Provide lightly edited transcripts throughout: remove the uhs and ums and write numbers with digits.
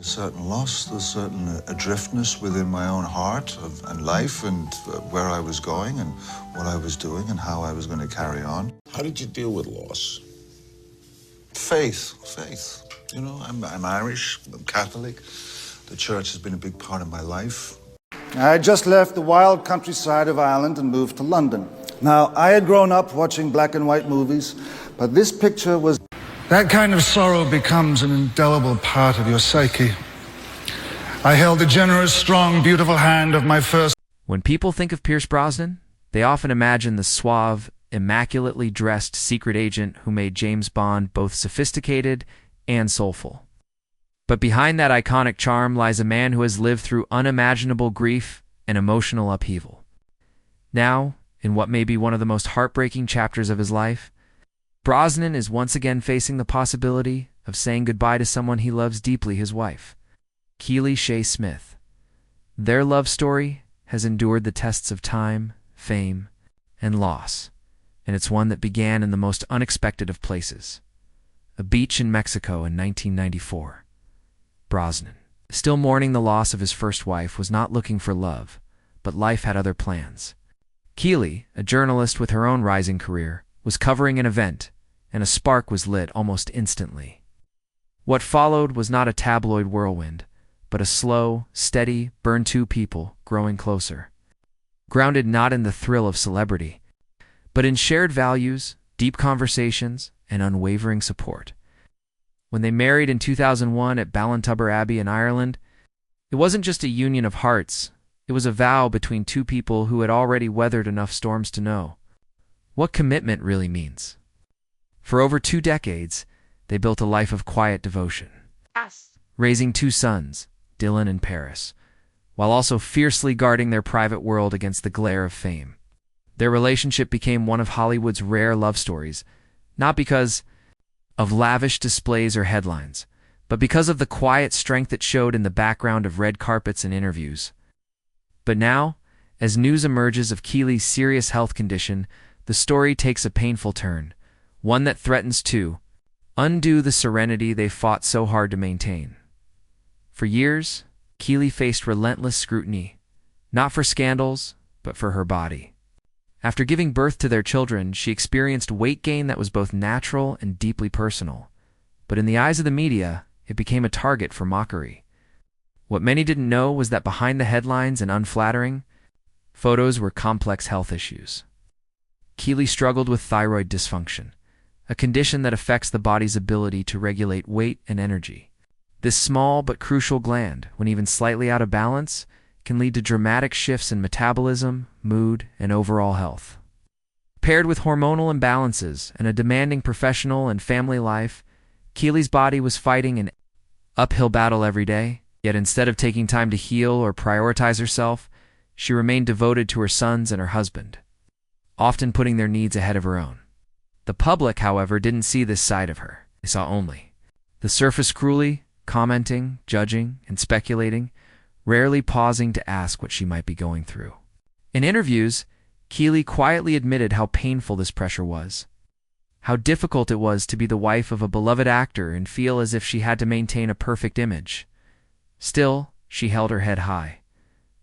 A certain loss, there's certain adriftness within my own heart and life and where I was going and what I was doing and how I was going to carry on. How did you deal with loss? Faith. You know, I'm Irish, I'm Catholic. The church has been a big part of my life. I had just left the wild countryside of Ireland and moved to London. Now, I had grown up watching black and white movies, but this picture was... That kind of sorrow becomes an indelible part of your psyche. I held the generous, strong, beautiful hand of my first... When people think of Pierce Brosnan, they often imagine the suave, immaculately dressed secret agent who made James Bond both sophisticated and soulful. But behind that iconic charm lies a man who has lived through unimaginable grief and emotional upheaval. Now, in what may be one of the most heartbreaking chapters of his life, Brosnan is once again facing the possibility of saying goodbye to someone he loves deeply, his wife, Keely Shaye Smith. Their love story has endured the tests of time, fame, and loss, and it's one that began in the most unexpected of places, a beach in Mexico in 1994. Brosnan, still mourning the loss of his first wife, was not looking for love, but life had other plans. Keely, a journalist with her own rising career, was covering an event, and a spark was lit almost instantly. What followed was not a tabloid whirlwind, but a slow, steady, burn two people growing closer. Grounded not in the thrill of celebrity, but in shared values, deep conversations, and unwavering support. When they married in 2001 at Ballintubber Abbey in Ireland, it wasn't just a union of hearts, it was a vow between two people who had already weathered enough storms to know what commitment really means. For over 2 decades, they built a life of quiet devotion, raising 2 sons, Dylan and Paris, while also fiercely guarding their private world against the glare of fame. Their relationship became one of Hollywood's rare love stories, not because of lavish displays or headlines, but because of the quiet strength it showed in the background of red carpets and interviews. But now, as news emerges of Keely's serious health condition, the story takes a painful turn, one that threatens to undo the serenity they fought so hard to maintain. For years, Keely faced relentless scrutiny, not for scandals, but for her body. After giving birth to their children, she experienced weight gain that was both natural and deeply personal. But in the eyes of the media, it became a target for mockery. What many didn't know was that behind the headlines and unflattering photos were complex health issues. Keely struggled with thyroid dysfunction, a condition that affects the body's ability to regulate weight and energy. This small but crucial gland, when even slightly out of balance, can lead to dramatic shifts in metabolism, mood, and overall health. Paired with hormonal imbalances and a demanding professional and family life, Keely's body was fighting an uphill battle every day, yet instead of taking time to heal or prioritize herself, she remained devoted to her sons and her husband, often putting their needs ahead of her own. The public, however, didn't see this side of her. They saw only the surface cruelty, commenting, judging, and speculating, rarely pausing to ask what she might be going through. In interviews, Keely quietly admitted how painful this pressure was, how difficult it was to be the wife of a beloved actor and feel as if she had to maintain a perfect image. Still, she held her head high.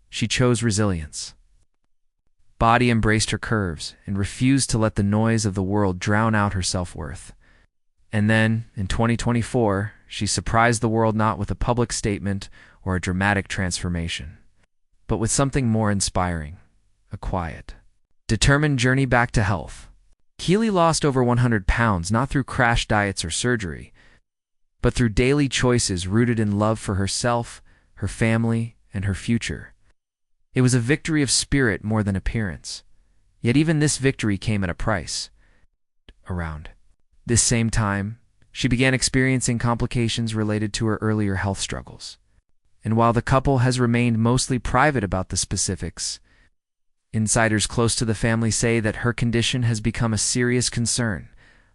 She chose resilience. Body embraced her curves and refused to let the noise of the world drown out her self-worth. And then, in 2024, she surprised the world not with a public statement or a dramatic transformation, but with something more inspiring, a quiet, determined journey back to health. Keely lost over 100 pounds not through crash diets or surgery, but through daily choices rooted in love for herself, her family, and her future. It was a victory of spirit more than appearance. Yet even this victory came at a price. Around this same time, she began experiencing complications related to her earlier health struggles. And while the couple has remained mostly private about the specifics, insiders close to the family say that her condition has become a serious concern,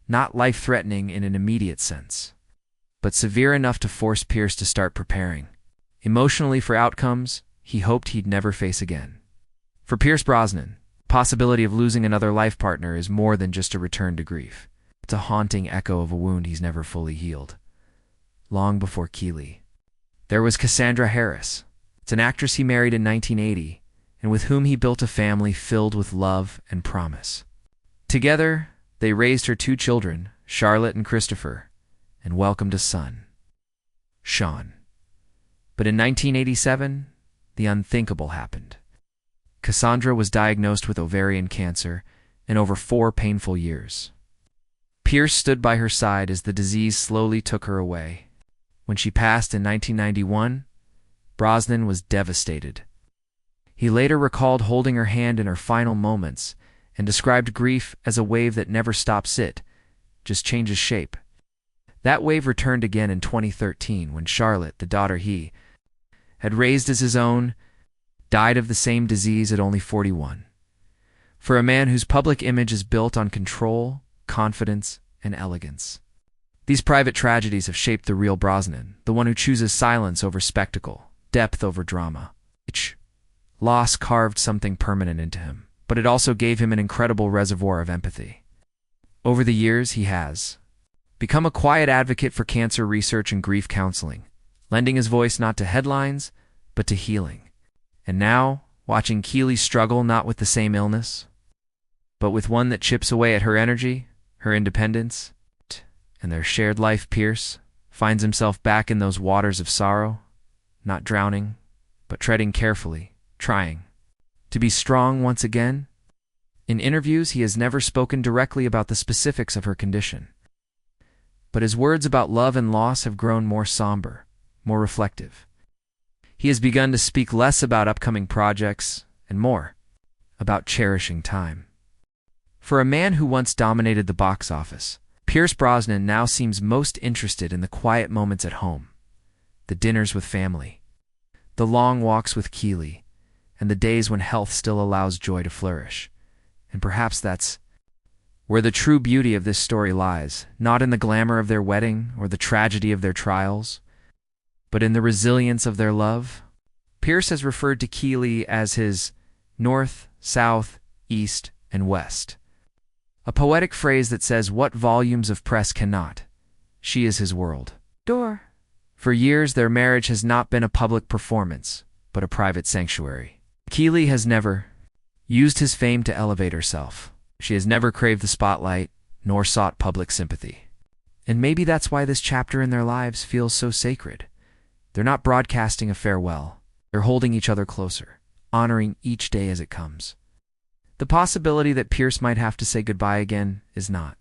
not life-threatening in an immediate sense, but severe enough to force Pierce to start preparing emotionally for outcomes he hoped he'd never face again. For Pierce Brosnan, the possibility of losing another life partner is more than just a return to grief. It's a haunting echo of a wound he's never fully healed. Long before Keely, There was Cassandra Harris. It's an actress he married in 1980, and with whom he built a family filled with love and promise. Together, they raised her 2 children, Charlotte and Christopher, and welcomed a son, Sean. But in 1987, the unthinkable happened. Cassandra was diagnosed with ovarian cancer, and over 4 painful years. Pierce stood by her side as the disease slowly took her away. When she passed in 1991, Brosnan was devastated. He later recalled holding her hand in her final moments and described grief as a wave that never stops, it just changes shape. That wave returned again in 2013 when Charlotte, the daughter he had raised as his own, died of the same disease at only 41. For a man whose public image is built on control, confidence, and elegance. These private tragedies have shaped the real Brosnan, the one who chooses silence over spectacle, depth over drama. Each loss carved something permanent into him, but it also gave him an incredible reservoir of empathy. Over the years, he has become a quiet advocate for cancer research and grief counseling, lending his voice not to headlines, but to healing. And now, watching Keely struggle not with the same illness, but with one that chips away at her energy, her independence, and their shared life, Pierce finds himself back in those waters of sorrow, not drowning, but treading carefully, trying to be strong once again. In interviews, he has never spoken directly about the specifics of her condition, but his words about love and loss have grown more somber, more reflective. He has begun to speak less about upcoming projects and more about cherishing time. For a man who once dominated the box office, Pierce Brosnan now seems most interested in the quiet moments at home, the dinners with family, the long walks with Keely, and the days when health still allows joy to flourish. And perhaps that's where the true beauty of this story lies, not in the glamour of their wedding or the tragedy of their trials, but in the resilience of their love. Pierce has referred to Keely as his north, south, east, and west. A poetic phrase that says what volumes of press cannot. She is his world. For years, their marriage has not been a public performance, but a private sanctuary. Keely has never used his fame to elevate herself. She has never craved the spotlight, nor sought public sympathy. And maybe that's why this chapter in their lives feels so sacred. They're not broadcasting a farewell. They're holding each other closer, honoring each day as it comes. The possibility that Pierce might have to say goodbye again is not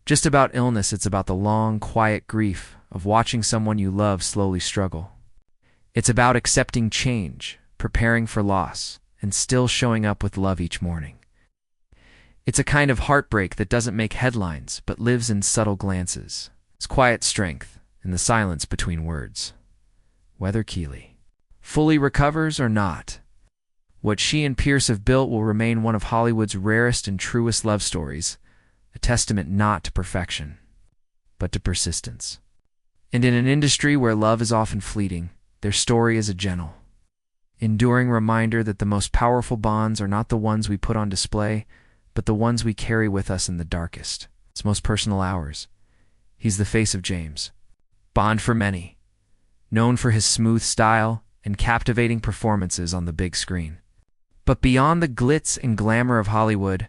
just about illness. It's about the long, quiet grief of watching someone you love slowly struggle. It's about accepting change, preparing for loss, and still showing up with love each morning. It's a kind of heartbreak that doesn't make headlines, but lives in subtle glances. It's quiet strength in the silence between words. Whether Keely fully recovers or not, what she and Pierce have built will remain one of Hollywood's rarest and truest love stories, a testament not to perfection, but to persistence. And in an industry where love is often fleeting, their story is a gentle, enduring reminder that the most powerful bonds are not the ones we put on display, but the ones we carry with us in the darkest, its most personal hours. He's the face of James Bond for many, known for his smooth style and captivating performances on the big screen. But beyond the glitz and glamour of Hollywood,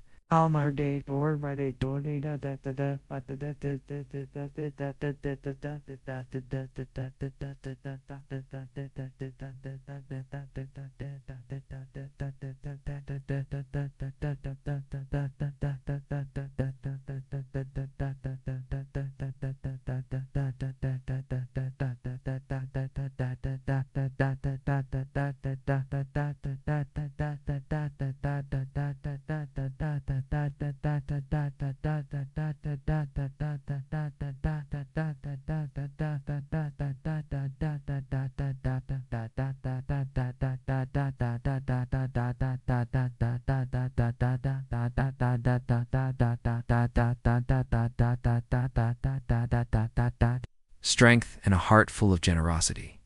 strength and a heart full of generosity.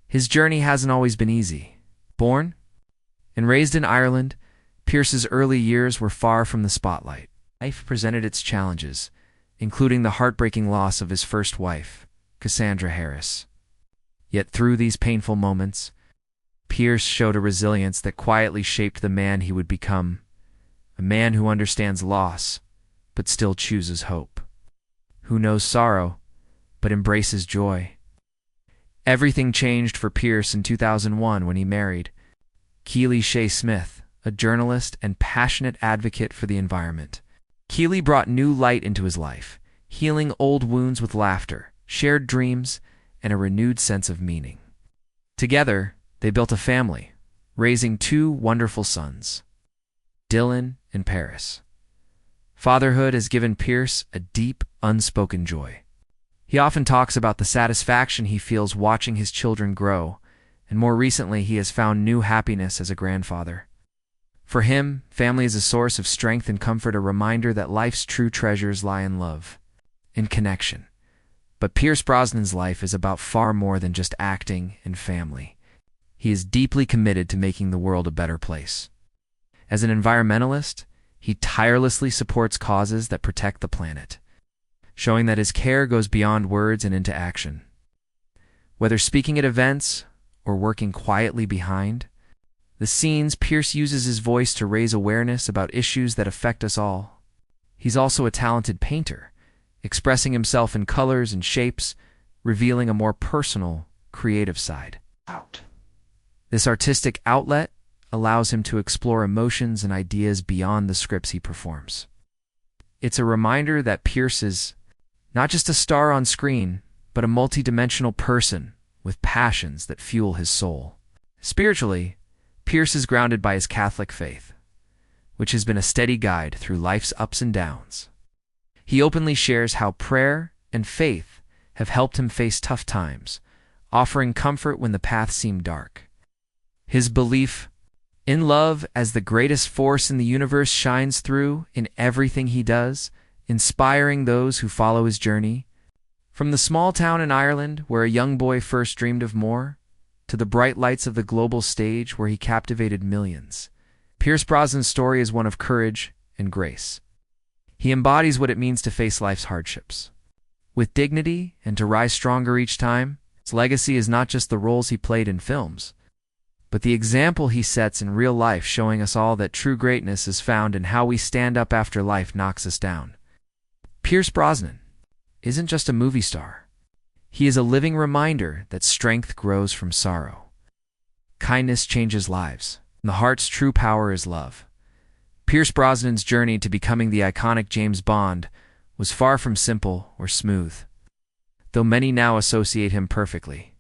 His journey hasn't always been easy. Born and raised in Ireland, Pierce's early years were far from the spotlight. Life presented its challenges, including the heartbreaking loss of his first wife, Cassandra Harris. Yet through these painful moments, Pierce showed a resilience that quietly shaped the man he would become, a man who understands loss, but still chooses hope, who knows sorrow, but embraces joy. Everything changed for Pierce in 2001 when he married Keely Shaye Smith, a journalist and passionate advocate for the environment. Keely brought new light into his life, healing old wounds with laughter, shared dreams, and a renewed sense of meaning. Together, they built a family, raising two wonderful sons, Dylan and Paris. Fatherhood has given Pierce a deep, unspoken joy. He often talks about the satisfaction he feels watching his children grow, and more recently he has found new happiness as a grandfather. For him, family is a source of strength and comfort, a reminder that life's true treasures lie in love, in connection. But Pierce Brosnan's life is about far more than just acting and family. He is deeply committed to making the world a better place. As an environmentalist, he tirelessly supports causes that protect the planet, showing that his care goes beyond words and into action. Whether speaking at events or working quietly behind the scenes, Pierce uses his voice to raise awareness about issues that affect us all. He's also a talented painter, expressing himself in colors and shapes, revealing a more personal, creative side. This artistic outlet allows him to explore emotions and ideas beyond the scripts he performs. It's a reminder that Pierce is not just a star on screen, but a multidimensional person with passions that fuel his soul. Spiritually, Pierce is grounded by his Catholic faith, which has been a steady guide through life's ups and downs. He openly shares how prayer and faith have helped him face tough times, offering comfort when the path seemed dark. His belief in love as the greatest force in the universe shines through in everything he does, inspiring those who follow his journey. From the small town in Ireland where a young boy first dreamed of more, to the bright lights of the global stage where he captivated millions, Pierce Brosnan's story is one of courage and grace. He embodies what it means to face life's hardships with dignity and to rise stronger each time. His legacy is not just the roles he played in films, but the example he sets in real life, showing us all that true greatness is found in how we stand up after life knocks us down. Pierce Brosnan isn't just a movie star. He is a living reminder that strength grows from sorrow. Kindness changes lives, and the heart's true power is love. Pierce Brosnan's journey to becoming the iconic James Bond was far from simple or smooth. Though many now associate him perfectly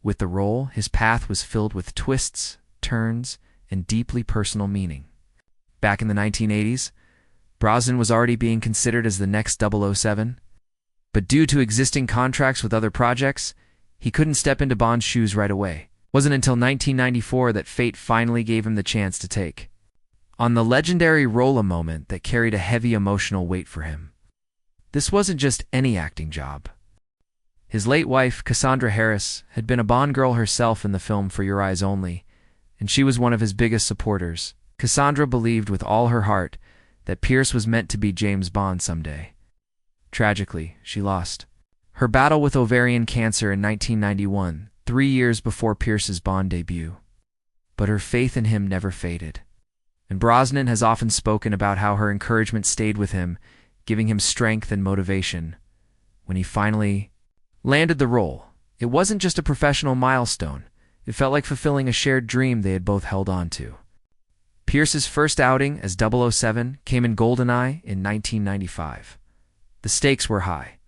with the role, his path was filled with twists, turns, and deeply personal meaning. Back in the 1980s, Brosnan was already being considered as the next 007, but due to existing contracts with other projects, he couldn't step into Bond's shoes right away. It wasn't until 1994 that fate finally gave him the chance to take on the legendary role, a moment that carried a heavy emotional weight for him. This wasn't just any acting job. His late wife, Cassandra Harris, had been a Bond girl herself in the film For Your Eyes Only, and she was one of his biggest supporters. Cassandra believed with all her heart that Pierce was meant to be James Bond someday. Tragically, she lost her battle with ovarian cancer in 1991, 3 years before Pierce's Bond debut. But her faith in him never faded, and Brosnan has often spoken about how her encouragement stayed with him, giving him strength and motivation. When he finally landed the role, it wasn't just a professional milestone. It felt like fulfilling a shared dream they had both held on to. Pierce's first outing as 007 came in GoldenEye in 1995. The stakes were high.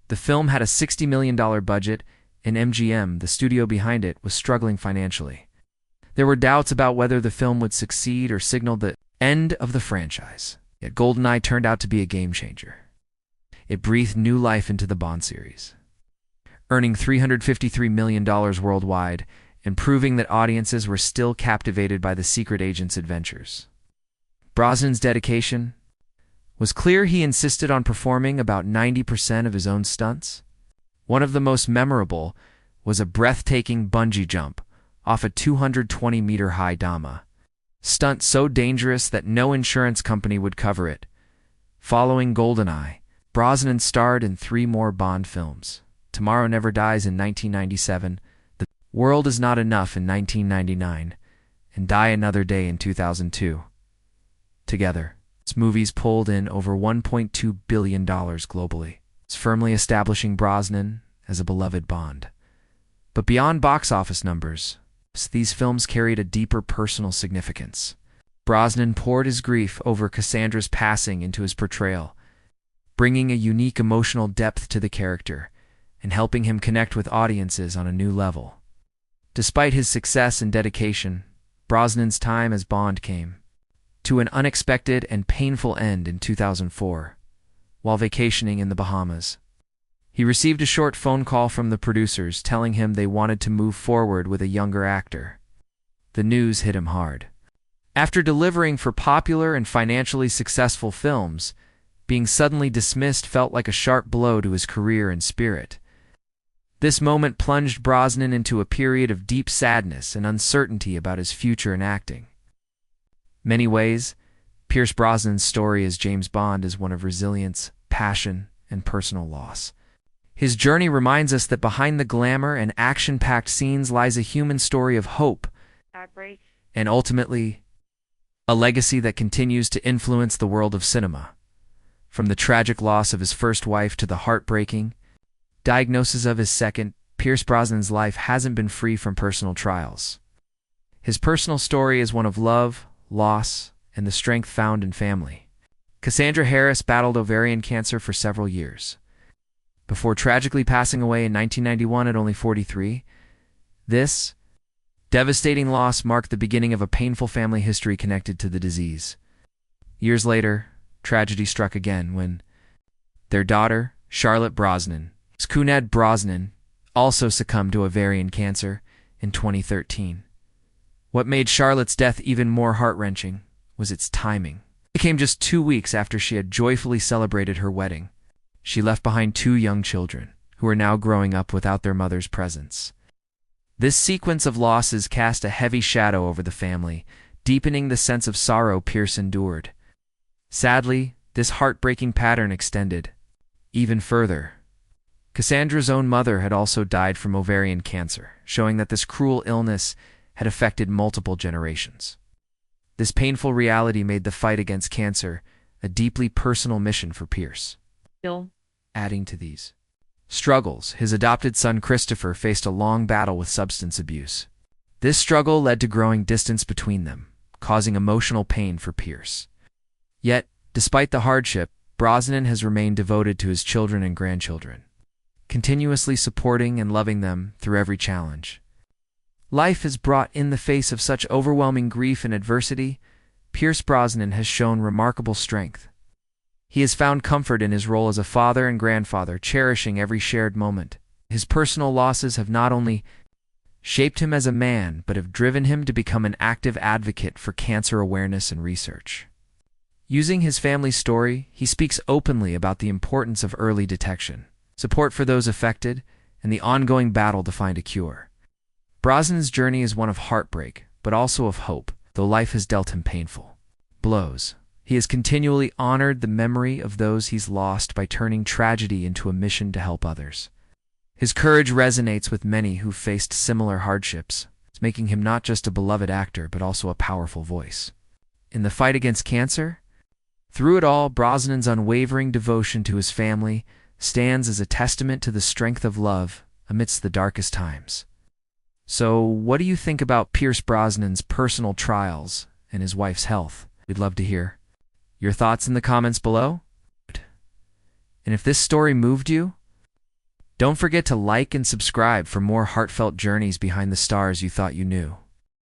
The film had a $60 million budget, and MGM, the studio behind it, was struggling financially. There were doubts about whether the film would succeed or signal the end of the franchise. Yet GoldenEye turned out to be a game-changer. It breathed new life into the Bond series, earning $353 million worldwide and proving that audiences were still captivated by the secret agent's adventures. Brosnan's dedication was clear. He insisted on performing about 90% of his own stunts. One of the most memorable was a breathtaking bungee jump off a 220-meter-high Dama stunt, so dangerous that no insurance company would cover it. Following GoldenEye, Brosnan starred in 3 more Bond films: Tomorrow Never Dies in 1997, World Is Not Enough in 1999, and Die Another Day in 2002. Together, its movies pulled in over $1.2 billion globally. It's firmly establishing Brosnan as a beloved Bond. But beyond box office numbers, these films carried a deeper personal significance. Brosnan poured his grief over Cassandra's passing into his portrayal, bringing a unique emotional depth to the character and helping him connect with audiences on a new level. Despite his success and dedication, Brosnan's time as Bond came to an unexpected and painful end in 2004, while vacationing in the Bahamas. He received a short phone call from the producers telling him they wanted to move forward with a younger actor. The news hit him hard. After delivering for popular and financially successful films, being suddenly dismissed felt like a sharp blow to his career and spirit. This moment plunged Brosnan into a period of deep sadness and uncertainty about his future in acting. Many ways, Pierce Brosnan's story as James Bond is one of resilience, passion, and personal loss. His journey reminds us that behind the glamour and action-packed scenes lies a human story of hope, heartbreak, and ultimately, a legacy that continues to influence the world of cinema. From the tragic loss of his first wife to the heartbreaking diagnosis of his second, Pierce Brosnan's life hasn't been free from personal trials. His personal story is one of love, loss, and the strength found in family. Cassandra Harris battled ovarian cancer for several years, before tragically passing away in 1991 at only 43. This devastating loss marked the beginning of a painful family history connected to the disease. Years later, tragedy struck again when their daughter, Charlotte Brosnan, Cunad Brosnan, also succumbed to ovarian cancer in 2013. What made Charlotte's death even more heart-wrenching was its timing. It came just 2 weeks after she had joyfully celebrated her wedding. She left behind 2 young children, who are now growing up without their mother's presence. This sequence of losses cast a heavy shadow over the family, deepening the sense of sorrow Pierce endured. Sadly, this heartbreaking pattern extended even further. Cassandra's own mother had also died from ovarian cancer, showing that this cruel illness had affected multiple generations. This painful reality made the fight against cancer a deeply personal mission for Pierce. Adding to these struggles, his adopted son Christopher faced a long battle with substance abuse. This struggle led to growing distance between them, causing emotional pain for Pierce. Yet, despite the hardship, Brosnan has remained devoted to his children and grandchildren, continuously supporting and loving them through every challenge. Life is brought in the face of such overwhelming grief and adversity. Pierce Brosnan has shown remarkable strength. He has found comfort in his role as a father and grandfather, cherishing every shared moment. His personal losses have not only shaped him as a man, but have driven him to become an active advocate for cancer awareness and research. Using his family's story, he speaks openly about the importance of early detection, support for those affected, and the ongoing battle to find a cure. Brosnan's journey is one of heartbreak, but also of hope, though life has dealt him painful blows. He has continually honored the memory of those he's lost by turning tragedy into a mission to help others. His courage resonates with many who faced similar hardships, making him not just a beloved actor, but also a powerful voice. In the fight against cancer, through it all, Brosnan's unwavering devotion to his family stands as a testament to the strength of love amidst the darkest times. So, what do you think about Pierce Brosnan's personal trials and his wife's health? We'd love to hear your thoughts in the comments below. And if this story moved you, don't forget to like and subscribe for more heartfelt journeys behind the stars you thought you knew.